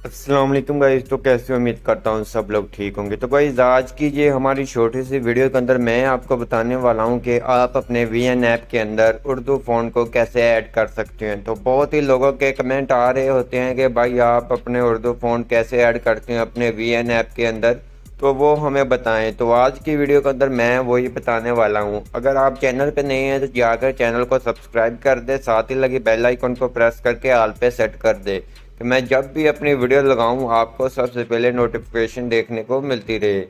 अस्सलाम वालेकुम गाइस। तो कैसे हो? उम्मीद करता हूँ सब लोग ठीक होंगे। तो गाइस आज की ये हमारी छोटी सी वीडियो के अंदर मैं आपको बताने वाला हूँ कि आप अपने वीएन ऐप के अंदर उर्दू फ़ॉन्ट को कैसे ऐड कर सकते हैं। तो बहुत ही लोगों के कमेंट आ रहे होते हैं कि भाई आप अपने उर्दू फ़ॉन्ट कैसे ऐड करते हैं अपने वीएन ऐप के अंदर, तो वो हमें बताएं। तो आज की वीडियो के अंदर मैं वही बताने वाला हूँ। अगर आप चैनल पे नए हैं तो जाकर चैनल को सब्सक्राइब कर दे, साथ ही लगी बेल आइकन को प्रेस करके ऑल पे सेट कर दे कि मैं जब भी अपनी वीडियो लगाऊं आपको सबसे पहले नोटिफिकेशन देखने को मिलती रहे।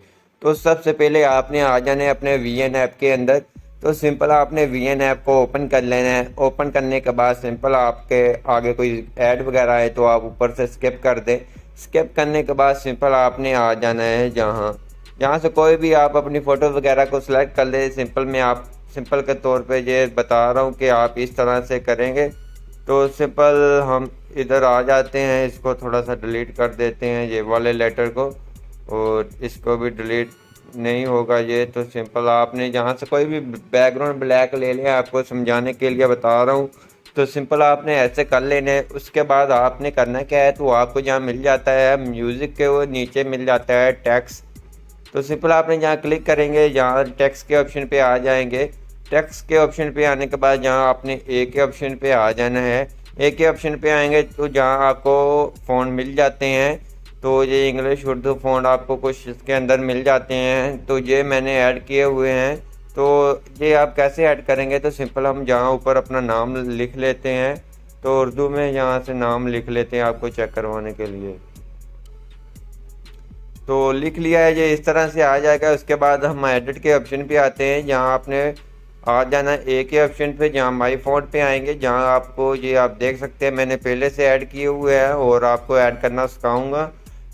तो सबसे पहले आपने आ जाना है अपने वीएन ऐप के अंदर। तो सिंपल आपने वीएन ऐप को ओपन कर लेना है। ओपन करने के बाद सिंपल आपके आगे कोई ऐड वगैरह है तो आप ऊपर से स्किप कर दें। स्किप करने के बाद सिंपल आपने आ जाना है जहाँ से कोई भी आप अपनी फ़ोटो वगैरह को सिलेक्ट कर ले। सिंपल के तौर पे ये बता रहा हूँ कि आप इस तरह से करेंगे। तो सिंपल हम इधर आ जाते हैं, इसको थोड़ा सा डिलीट कर देते हैं ये वाले लेटर को, और इसको भी डिलीट नहीं होगा ये। तो सिंपल आपने जहाँ से कोई भी बैकग्राउंड ब्लैक ले लिया, आपको समझाने के लिए बता रहा हूँ। तो सिंपल आपने ऐसे कर लेने हैं। उसके बाद आपने करना क्या है, तो आपको जहाँ मिल जाता है म्यूज़िक के वो नीचे मिल जाता है टेक्स्ट। तो सिंपल आपने जहाँ क्लिक करेंगे, जहाँ टेक्स्ट के ऑप्शन पे आ जाएंगे। टेक्स्ट के ऑप्शन पे आने के बाद जहाँ आपने ए के ऑप्शन पे आ जाना है। ए के ऑप्शन पे आएंगे तो जहाँ आपको फ़ॉन्ट मिल जाते हैं, तो ये इंग्लिश उर्दू फ़ॉन्ट आपको कुछ इसके अंदर मिल जाते हैं। तो ये मैंने ऐड किए हुए हैं। तो ये आप कैसे ऐड करेंगे, तो सिंपल हम जहाँ ऊपर अपना नाम लिख लेते हैं, तो उर्दू में यहाँ से नाम लिख लेते हैं आपको चेक करवाने के लिए। तो लिख लिया है, ये इस तरह से आ जाएगा। उसके बाद हम एडिट के ऑप्शन पे आते हैं, जहाँ आपने आ जाना ए के ऑप्शन पे, जहाँ माई फ़ॉन्ट पे आएंगे, जहाँ आपको ये आप देख सकते हैं मैंने पहले से ऐड किए हुए हैं और आपको ऐड करना सिखाऊंगा।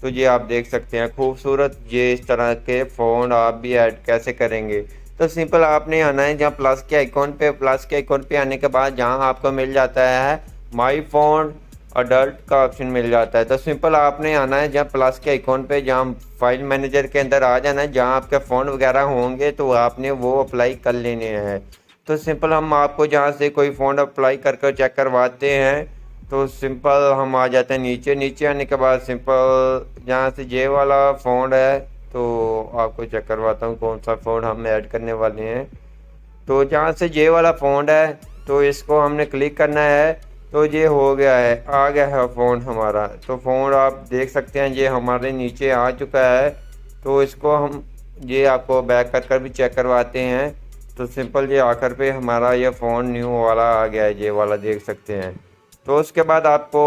तो ये आप देख सकते हैं खूबसूरत ये इस तरह के फ़ॉन्ट आप भी ऐड कैसे करेंगे। तो सिंपल आपने आना है जहाँ प्लस के आइकॉन पे आने के बाद जहाँ आपको मिल जाता है माई फ़ॉन्ट अडल्ट का ऑप्शन मिल जाता है। तो सिंपल आपने आना है जहाँ प्लस के आइकॉन पे, जहाँ फाइल मैनेजर के अंदर आ जाना है, जहाँ आपके फ़ोन वगैरह होंगे तो आपने वो अप्लाई कर लेने हैं। तो सिंपल हम आपको जहाँ से कोई फ़ोन अप्लाई कर कर चेक करवाते हैं। तो सिंपल हम आ जाते हैं नीचे। नीचे आने के बाद सिंपल जहाँ से ये वाला फ़ोन है, तो आपको चेक करवाता हूँ कौन सा फ़ोन हम ऐड करने वाले हैं। तो जहाँ से ये वाला फ़ोन है, तो इसको हमने क्लिक करना है। तो ये हो गया है, आ गया है फ़ोन हमारा। तो फ़ोन आप देख सकते हैं ये हमारे नीचे आ चुका है। तो इसको हम ये आपको बैक कर कर भी चेक करवाते हैं। तो सिंपल ये आखिर पे हमारा ये फ़ोन न्यू वाला आ गया है, ये वाला देख सकते हैं। तो उसके बाद आपको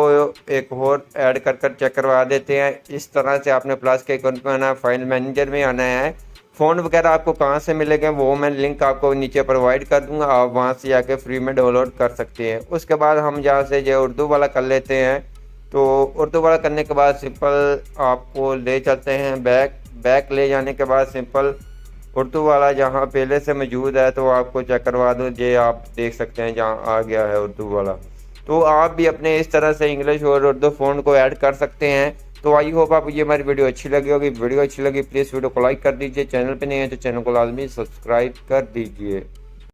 एक और ऐड कर कर चेक करवा देते हैं। इस तरह से आपने प्लस के आइकन पे आना है, फाइल मैनेजर में आना है। फ़ोन वगैरह आपको कहाँ से मिलेंगे वो मैं लिंक आपको नीचे प्रोवाइड कर दूंगा, आप वहाँ से जाके फ्री में डाउनलोड कर सकते हैं। उसके बाद हम जहाँ से जो उर्दू वाला कर लेते हैं। तो उर्दू वाला करने के बाद सिंपल आपको ले चलते हैं बैक ले जाने के बाद सिंपल उर्दू वाला जहाँ पहले से मौजूद है तो आपको चेक करवा दो। ये आप देख सकते हैं जहाँ आ गया है उर्दू वाला। तो आप भी अपने इस तरह से इंग्लिश और उर्दू फ़ॉन्ट को ऐड कर सकते हैं। तो आई होप आपको ये हमारी वीडियो अच्छी लगी होगी। वीडियो अच्छी लगी प्लीज़ वीडियो को लाइक कर दीजिए। चैनल पे नहीं है तो चैनल को लाजमी सब्सक्राइब कर दीजिए।